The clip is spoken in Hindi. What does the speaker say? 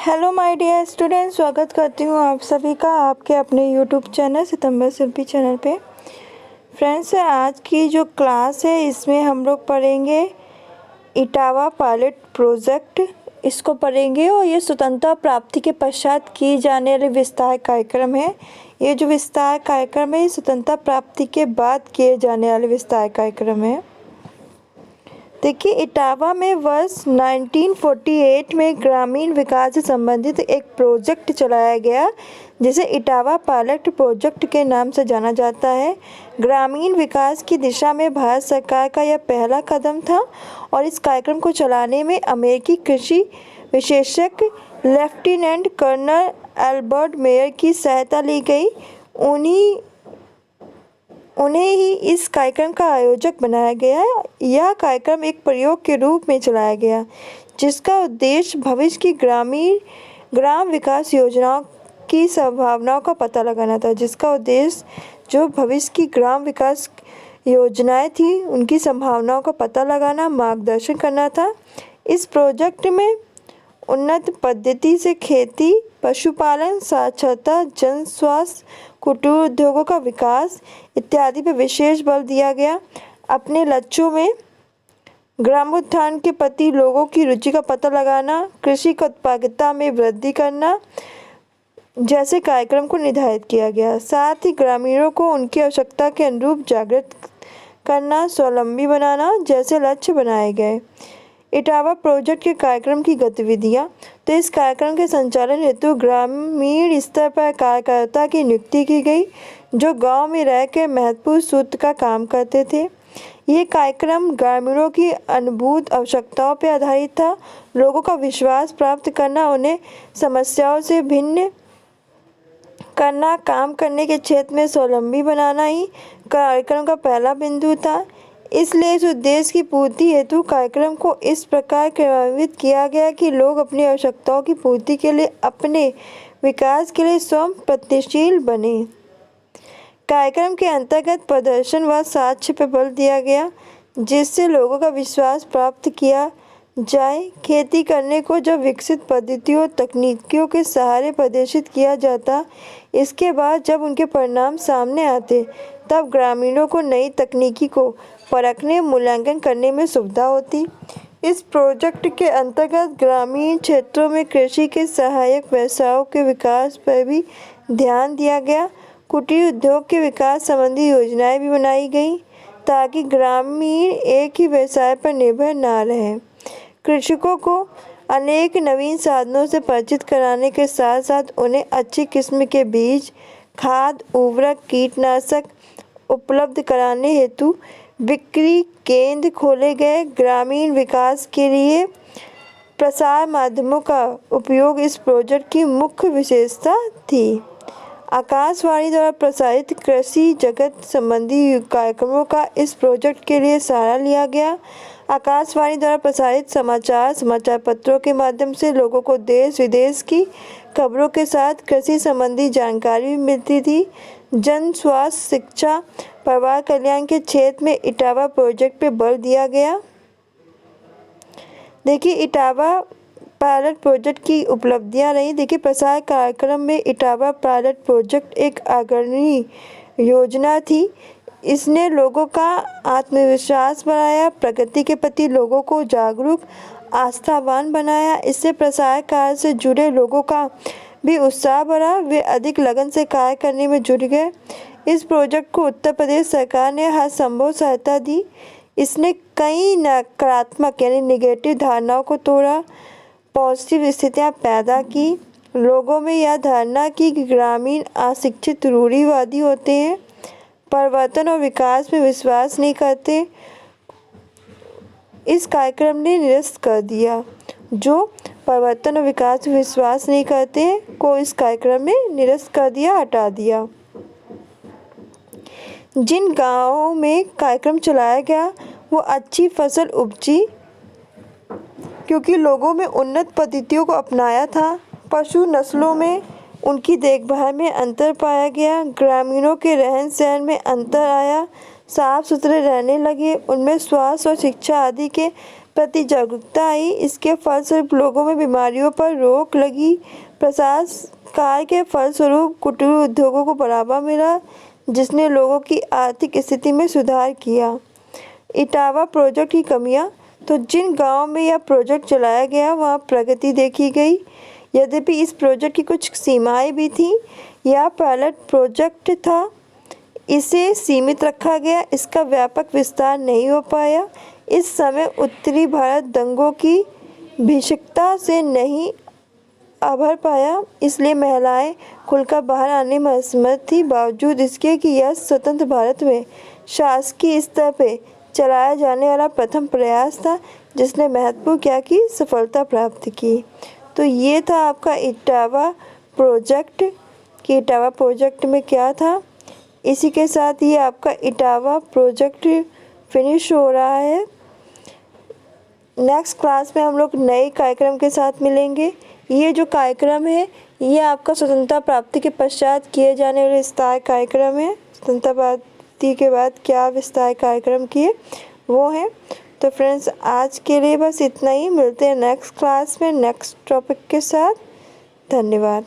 हेलो माय डियर स्टूडेंट, स्वागत करती हूँ आप सभी का आपके अपने यूट्यूब चैनल सितंबर शिल्पी चैनल पे। फ्रेंड्स, आज की जो क्लास है इसमें हम लोग पढ़ेंगे इटावा पायलट प्रोजेक्ट। इसको पढ़ेंगे और ये स्वतंत्रता प्राप्ति के पश्चात किए जाने वाले विस्तार कार्यक्रम है। ये जो विस्तार कार्यक्रम है ये स्वतंत्रता प्राप्ति के बाद किए जाने वाले विस्तार कार्यक्रम है। देखिए, इटावा में वर्ष 1948 में ग्रामीण विकास से संबंधित एक प्रोजेक्ट चलाया गया जिसे इटावा पायलट प्रोजेक्ट के नाम से जाना जाता है। ग्रामीण विकास की दिशा में भारत सरकार का यह पहला कदम था और इस कार्यक्रम को चलाने में अमेरिकी कृषि विशेषज्ञ लेफ्टिनेंट कर्नल एल्बर्ट मेयर की सहायता ली गई। उन्हें ही इस कार्यक्रम का आयोजक बनाया गया। यह कार्यक्रम एक प्रयोग के रूप में चलाया गया जिसका उद्देश्य भविष्य की ग्राम विकास योजनाओं की संभावनाओं का पता लगाना था। जो भविष्य की ग्राम विकास योजनाएं थी उनकी संभावनाओं का पता लगाना, मार्गदर्शन करना था। इस प्रोजेक्ट में उन्नत पद्धति से खेती, पशुपालन, साक्षरता, जन स्वास्थ्य, कुटीर उद्योगों का विकास इत्यादि पर विशेष बल दिया गया। अपने लक्ष्यों में ग्रामोत्थान के प्रति लोगों की रुचि का पता लगाना, कृषि की उत्पादकता में वृद्धि करना जैसे कार्यक्रम को निर्धारित किया गया। साथ ही ग्रामीणों को उनकी आवश्यकता के अनुरूप जागृत करना, स्वावलंबी बनाना जैसे लक्ष्य बनाए गए। इटावा प्रोजेक्ट के कार्यक्रम की गतिविधियाँ। तो इस कार्यक्रम के संचालन हेतु ग्रामीण स्तर पर कार्यकर्ता की नियुक्ति की गई जो गांव में रहकर महत्वपूर्ण सूत्र का काम करते थे। ये कार्यक्रम ग्रामीणों की अनुभूत आवश्यकताओं पर आधारित था। लोगों का विश्वास प्राप्त करना, उन्हें समस्याओं से भिन्न करना, काम करने के क्षेत्र में स्वावलंबी बनाना ही कार्यक्रम का पहला बिंदु था। इसलिए इस उद्देश्य की पूर्ति हेतु कार्यक्रम को इस प्रकार क्रियान्वित किया गया कि लोग अपनी आवश्यकताओं की पूर्ति के लिए अपने विकास के लिए स्वयं प्रयत्नशील बने। कार्यक्रम के अंतर्गत प्रदर्शन व साक्ष्य पर बल दिया गया जिससे लोगों का विश्वास प्राप्त किया जाए। खेती करने को जब विकसित पद्धतियों और तकनीकों के सहारे प्रदर्शित किया जाता, इसके बाद जब उनके परिणाम सामने आते तब ग्रामीणों को नई तकनीकी को परखने, मूल्यांकन करने में सुविधा होती। इस प्रोजेक्ट के अंतर्गत ग्रामीण क्षेत्रों में कृषि के सहायक व्यवसायों के विकास पर भी ध्यान दिया गया। कुटीर उद्योग के विकास संबंधी योजनाएं भी बनाई गई ताकि ग्रामीण एक ही व्यवसाय पर निर्भर न रहें। कृषकों को अनेक नवीन साधनों से परिचित कराने के साथ साथ उन्हें अच्छी किस्म के बीज, खाद, उर्वरक, कीटनाशक उपलब्ध कराने हेतु बिक्री केंद्र खोले गए। ग्रामीण विकास के लिए प्रसार माध्यमों का उपयोग इस प्रोजेक्ट की मुख्य विशेषता थी। आकाशवाणी द्वारा प्रसारित कृषि जगत संबंधी कार्यक्रमों का इस प्रोजेक्ट के लिए सहारा लिया गया। आकाशवाणी द्वारा प्रसारित समाचार पत्रों के माध्यम से लोगों को देश विदेश की खबरों के साथ कृषि संबंधी जानकारी भी मिलती थी। जन स्वास्थ्य, शिक्षा, परिवार कल्याण के क्षेत्र में इटावा प्रोजेक्ट पर बल दिया गया। देखिए, इटावा पायलट प्रोजेक्ट की उपलब्धियां रही। देखिए, प्रसार कार्यक्रम में इटावा पायलट प्रोजेक्ट एक अग्रणी योजना थी। इसने लोगों का आत्मविश्वास बढ़ाया, प्रगति के प्रति लोगों को जागरूक, आस्थावान बनाया। इससे प्रसार कार्य से जुड़े लोगों का भी उत्साह बढ़ा, वे अधिक लगन से कार्य करने में जुट गए। इस प्रोजेक्ट को उत्तर प्रदेश सरकार ने हर संभव सहायता दी। इसने कई नकारात्मक यानी नेगेटिव धारणाओं को तोड़ा, पॉजिटिव स्थितियाँ पैदा की। लोगों में यह धारणा कि ग्रामीण अशिक्षित रूढ़िवादी होते हैं, परिवर्तन और विकास में विश्वास नहीं करते, इस कार्यक्रम ने निरस्त कर दिया। जो परिवर्तन और विकास में विश्वास नहीं करते हैं को इस कार्यक्रम में निरस्त कर दिया, हटा दिया। जिन गांवों में कार्यक्रम चलाया गया वो अच्छी फसल उपजी क्योंकि लोगों में उन्नत पद्धतियों को अपनाया था। पशु नस्लों में उनकी देखभाल में अंतर पाया गया। ग्रामीणों के रहन सहन में अंतर आया, साफ सुथरे रहने लगे, उनमें स्वास्थ्य और शिक्षा आदि के प्रति जागरूकता आई। इसके फलस्वरूप लोगों में बीमारियों पर रोक लगी। प्रसार कार्य के फलस्वरूप कुटीर उद्योगों को बढ़ावा मिला, जिसने लोगों की आर्थिक स्थिति में सुधार किया। इटावा प्रोजेक्ट की कमियां। तो जिन गांवों में यह प्रोजेक्ट चलाया गया वहां प्रगति देखी गई। यद्यपि इस प्रोजेक्ट की कुछ सीमाएं भी थीं। यह पायलट प्रोजेक्ट था, इसे सीमित रखा गया, इसका व्यापक विस्तार नहीं हो पाया। इस समय उत्तरी भारत दंगों की भीषणता से नहीं उभर पाया, इसलिए महिलाएं खुलकर बाहर आने में असमर्थ थी। बावजूद इसके कि यह स्वतंत्र भारत में शासकीय स्तर पर चलाया जाने वाला प्रथम प्रयास था, जिसने महत्वपूर्ण क्या की सफलता प्राप्त की। तो ये था आपका इटावा प्रोजेक्ट कि इटावा प्रोजेक्ट में क्या था। इसी के साथ ये आपका इटावा प्रोजेक्ट फिनिश हो रहा है। नेक्स्ट क्लास में हम लोग नए कार्यक्रम के साथ मिलेंगे। ये जो कार्यक्रम है ये आपका स्वतंत्रता प्राप्ति के पश्चात किए जाने वाले विस्तार कार्यक्रम है। स्वतंत्रता प्राप्ति के बाद क्या विस्तार कार्यक्रम किए वो हैं। तो फ्रेंड्स आज के लिए बस इतना ही। मिलते हैं नेक्स्ट क्लास में नेक्स्ट टॉपिक के साथ। धन्यवाद।